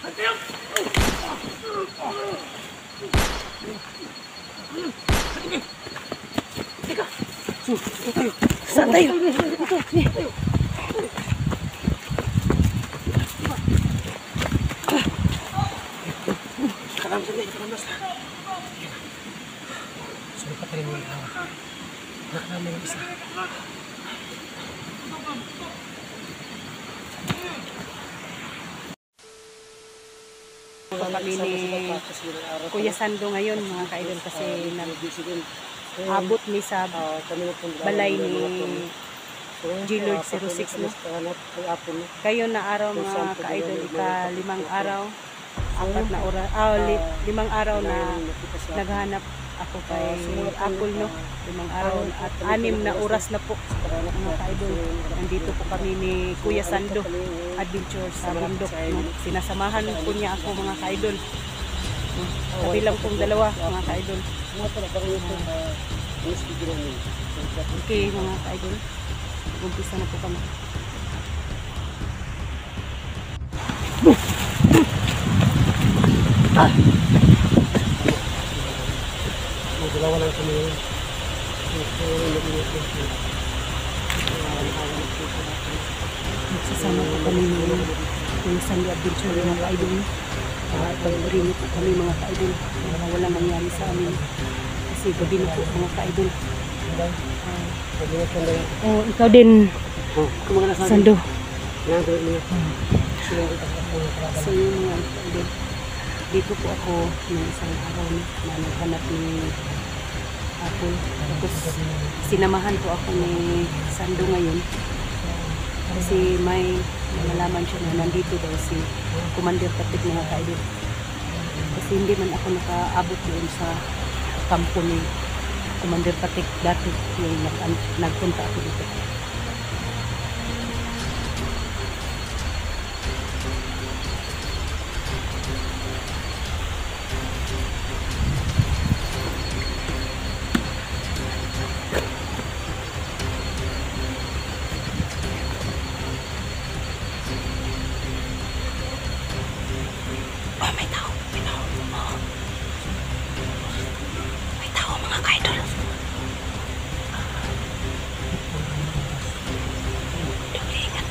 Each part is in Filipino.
Teka. Saan tayo? Karam sandali, karam basta. Sulit pa tayo mga hawa. Nakarami yung isa. Kami ni Kuya Sando ngayon mga ka-idol kasi nag-abot ni sa balay ni G-Lord 06 no? Kayo na araw mga ka-idol, ika-5 araw, 4 na oras, 5 araw na naghahanap ako kay Apple no, 5 araw at 6 na oras na po mga ka-idol. Nandito po kami ni Kuya Sando Adventure sa bundok no? Sinasamahan po niya ako mga ka-idol, kabilang pong dalawa mga ka-idol. Okay mga ka-idol, umpisa na po kami. Dalawa lang kami yun. Magsasama po kami ng Sando Adventure mga ka-idol. Pag-rinit po kami mga ka-idol. Walang nangyari sa amin. Kasi gabi na po mga ka-idol. Ikaw din, Sando. So yun mga ka-idol. Dito po ako ng isang araw na naghanap ni Apple. Tapos sinamahan po ako ni Sando ngayon kasi may nalaman siya na nandito daw si Commander Patik mga ka-idol. Kasi hindi man ako nakaabot doon sa kampo ni Commander Patik dati yung nagpunta ako dito.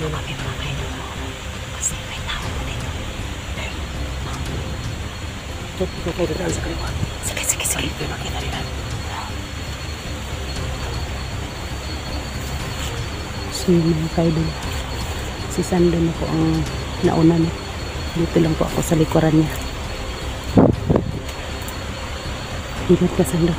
Kami mga kaidol kasi may tao po dito. Ito kayo dadaan sa kaliwa. Sige. Ito yung makita rin. So mga kaidol, si Sando na po ang nauna niya. Dito lang po ako sa likuran niya. Ingat ka Sando.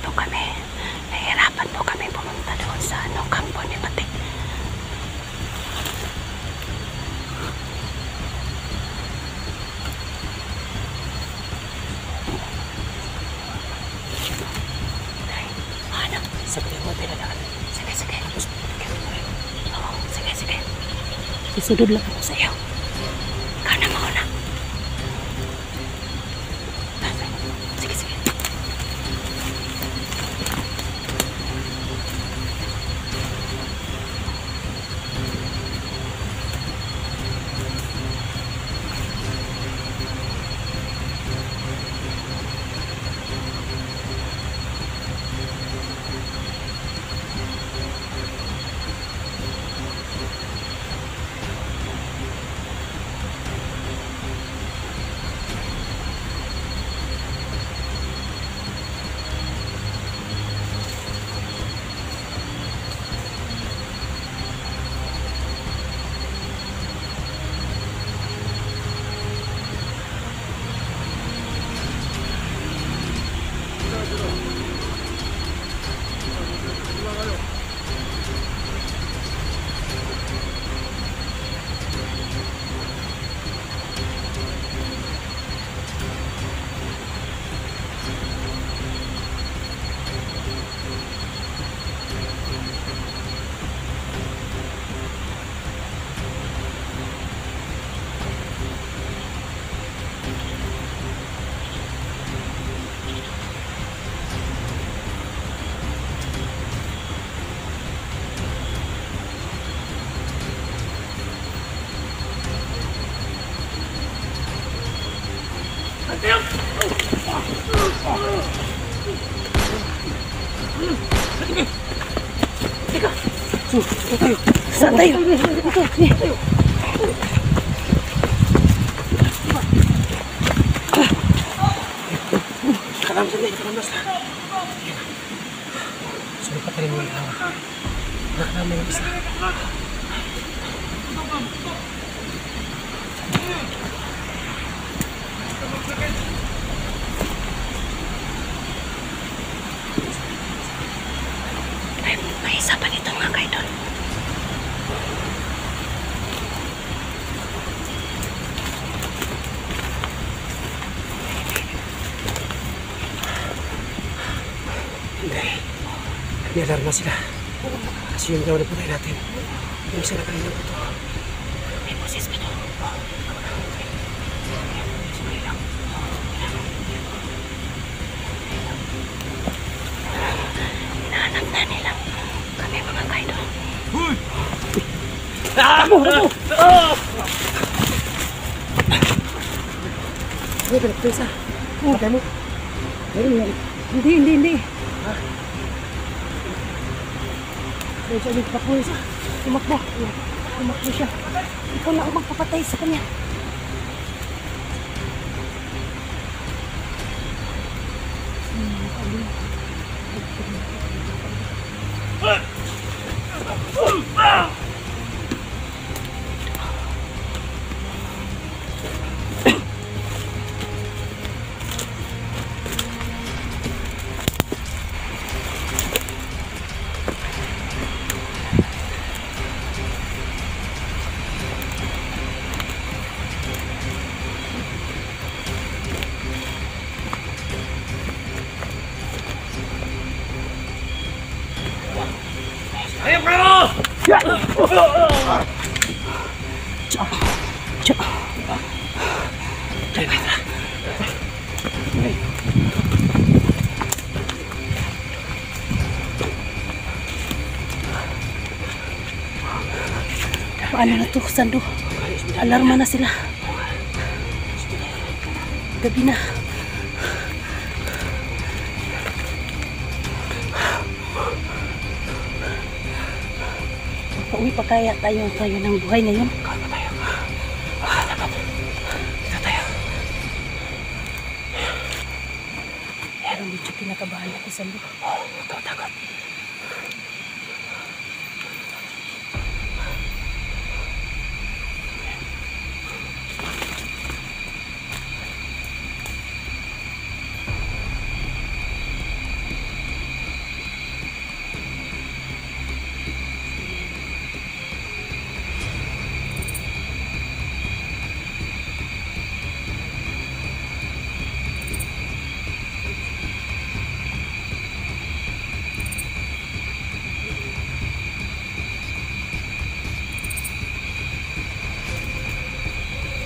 Po kami, nahihirapan po kami pumunta doon sa kampo ni Patik. Ano? Sabi mo pinadaan. Sige. Oo, sige. Susunod lang ako sa iyo. Ikaw na mauna. Sige. Teka. Tayo. Saan tayo? Ito. Tayo. Kalamsan na. Kalamsan na. Sulipat na rin mo yung ilaw. Nakalama yung isa. May isa pa dito mga kaidol. Hindi. May alarma sila. Kasi yung gawin na putay natin. Yung isa na kanina po ito. May boses pa ito. Hinahanap na nila kami mga kaidol. Uy! Tamo! Ano ka nagpresa? Patay mo? Hindi. Ha? Kaya siya nagpapul siya. Tumakbo siya. Ikaw na ako magpapatay sa kanya. Ayo kayo! Paano na to, Sando? Alarma na sila. Gabi na. Pauwi pa kaya tayo ng buhay ngayon? Kalma tayo. Dapat. Dito tayo. Pero medyo kinakabahan ako, Sando. Takot.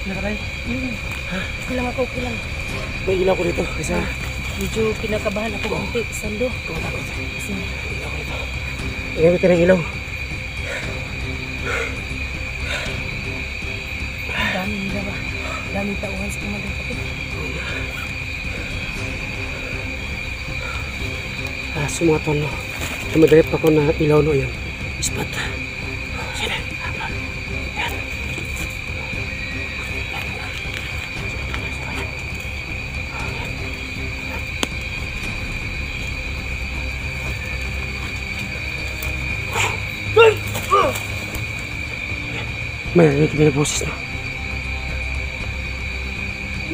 Nakatay? Kulang ako. May ilaw ko dito. Isa. Medyo kinakabahan ako konti, Sando. Takot. Kasi Ilaw ko dito. Igamit ka ng ilaw. daming nila ba? Daming tauhan sa kumadang pati. Sumuatan no. Sumadarip ako na ilaw no yan. Ispat. Sige. Yan. May kami na boses no.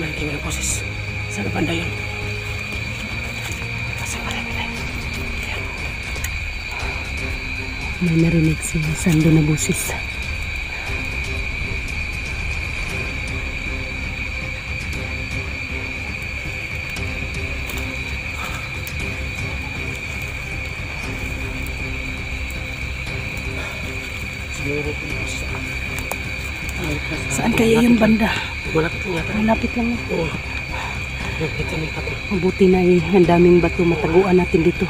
May kami na boses. Saan na banda yun? May narinig si Sando na boses. Saan kaya yung banda? Malapit lang yata. Malapit lang. Oo. Ito may tapo. Mabuti na ang daming bato, mataguan natin dito.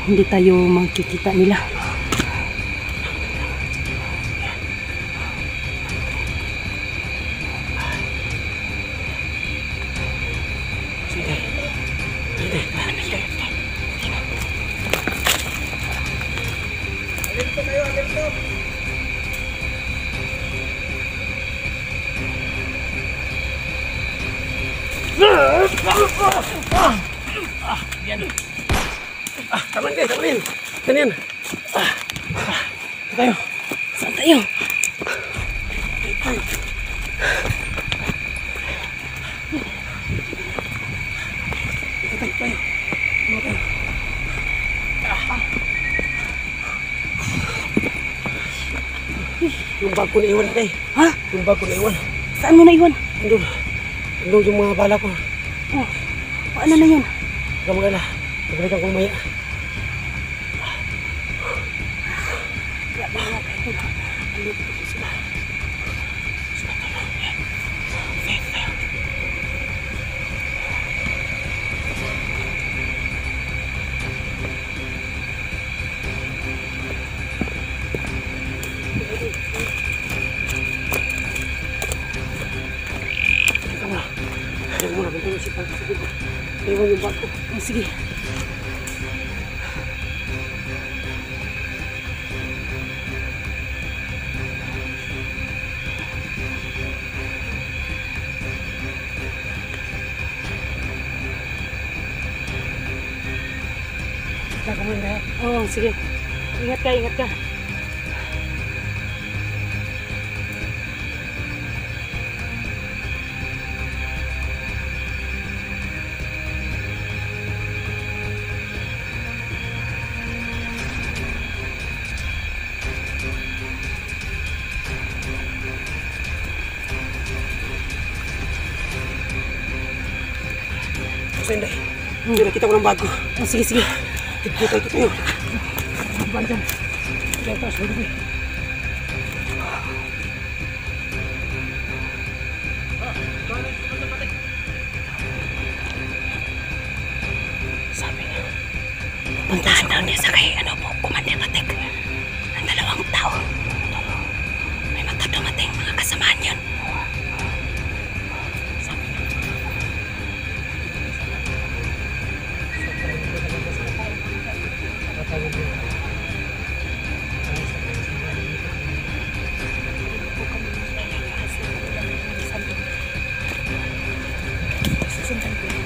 Hindi tayo makikita nila. Sige. Yan. Taman kayo, taman yan. Ganyan. Ito tayo. Saan tayo? Ito tayo. Yung bag ko na iwan tayo. Ha? Yung bag ko na iwan. Saan mo naiwan? Andun. Andun yung mga bala ko. Oh, paano na yun? Huwag magala. Nagbalikan ko mamaya. Grabe mga kaidol. Andito po sila. Huwag mo na. Bantay yung sipag. Iwan yung bag ko. Oh, sige. Taka mo yung lahat. Oo, sige. Ingat ka, ingat ka. Kasi hindi. Hindi nakita ko ng bag ko. Oh, sige, sige. Tigpo tayo tayo. Bag dyan. Diyan tayo sa gabi. Sabi niya, puntahan daw niya sa kay Commander Patek. Ang dalawang tao. May magkadumating mga kasamaan yun. Sabi niya. Susundan ko yun.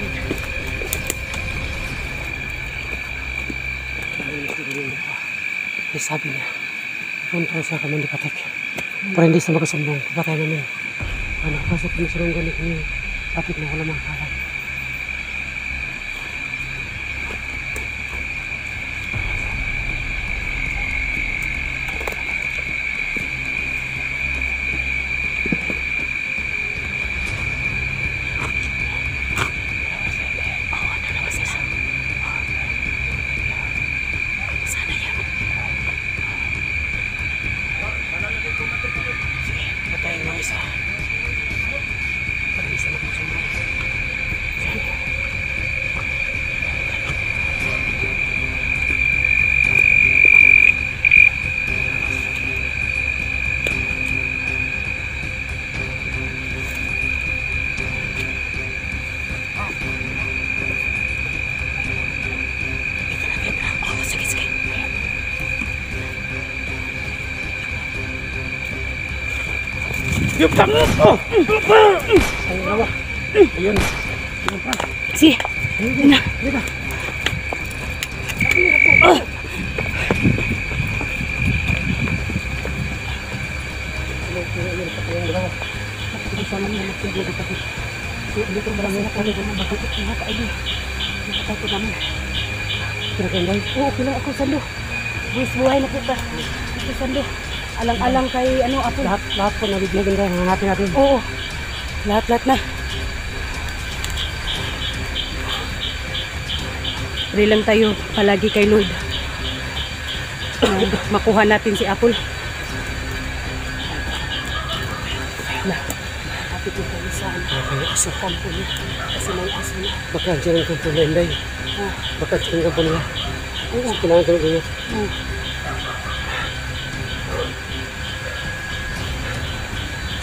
Sabi niya, punta sa Commander Patek. Para hindi sa makasumbong, papatay namin. Ano, kasi kung sarong galit niya, Patek na wala makakalam. Sana yan. Patayin mo isa. Para isa na kung sumbong. Oh, sige, sige. Yup, tap! Oh! Ay, nawa. Ayun. Ayun pa. Sige. Ayun na. Ayun na. Oo, pilang ako sando. Buwis buhay na kita. Ako sando. Alang-alang kay Apo. Lahat po nabibigyan tayo. Hanapin natin. Oo. Lahat-lahat na. Pray lang tayo palagi kay Lord. Makuha natin si Apple. Kapit na tayo sa kampo niya. Kasi may aso niya. Baka dyan ang kampo na Inday. Baka dyan ang kampo nila. Oo. Kailangan tulog niya. Oo.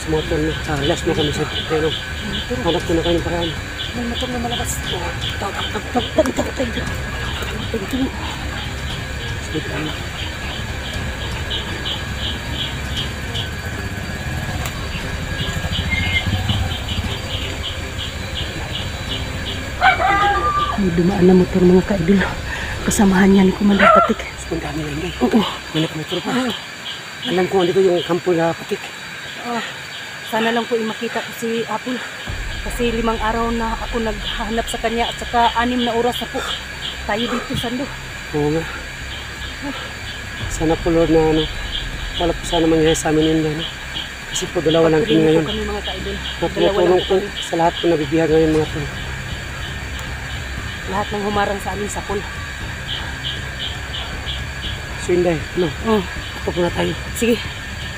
Sa mga tuwan na. Sa last na kami sa kaya hanap ko na kayo ng paraan. May motor na malabas. Sige lang. May dumaan na motor mga ka-idol. Kasamahan niya ni Commander Patik. Ang dami lang guys. Oo. Manap may tropa. Alam ko andito yung kampo na Patik. Sana lang po makita ko si Apple. Kasi 5 araw na ako naghahanap sa kanya at saka 6 na oras na po tayo dito, Sando. Oo nga. Sana po Lord na ano, wala po sana mangyayari sa amin yun. Ano? Kasi po dalawa lang kami ngayon. Kami mga ka-idol. Dalawa lang Natulong po po kami. sa lahat po nabibihag ngayon mga tol. Lahat ng humarang sa amin sa pool. So Inday, ano? Ito po na tayo. Sige.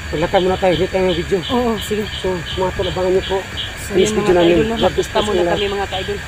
Maglakad muna tayo. Hindi tayo ng video. Oo, sige. So mga tol, abangan niyo po. So Next yun video mga namin. ka-idol, no? God bless Nagpunta muna po sa kami mga ka-idol.